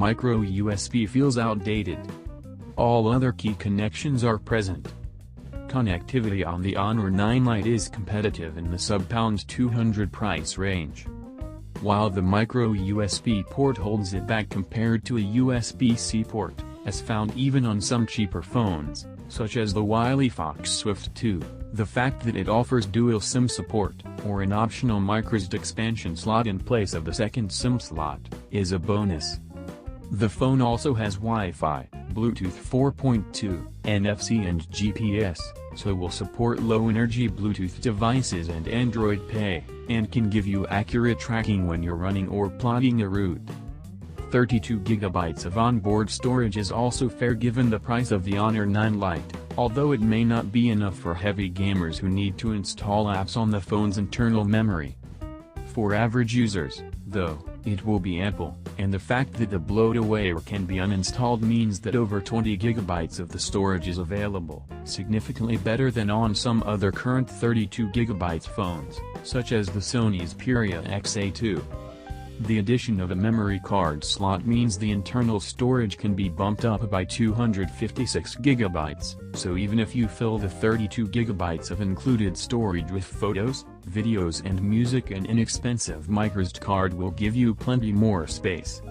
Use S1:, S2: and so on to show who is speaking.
S1: micro USB feels outdated. All other key connections are present. Connectivity on the Honor 9 Lite is competitive in the sub-200 price range. While the micro USB port holds it back compared to a USB-C port, as found even on some cheaper phones, such as the Wiley Fox Swift 2, the fact that it offers dual SIM support, or an optional microSD expansion slot in place of the second SIM slot, is a bonus. The phone also has Wi-Fi, Bluetooth 4.2, NFC and GPS, so will support low-energy Bluetooth devices and Android Pay, and can give you accurate tracking when you're running or plotting a route. 32 GB of onboard storage is also fair given the price of the Honor 9 Lite, although it may not be enough for heavy gamers who need to install apps on the phone's internal memory. For average users, though, it will be ample, and the fact that the bloatware can be uninstalled means that over 20 GB of the storage is available, significantly better than on some other current 32 GB phones, such as the Sony's Xperia XA2. The addition of a memory card slot means the internal storage can be bumped up by 256 GB, so even if you fill the 32 GB of included storage with photos, videos and music, an inexpensive microSD card will give you plenty more space.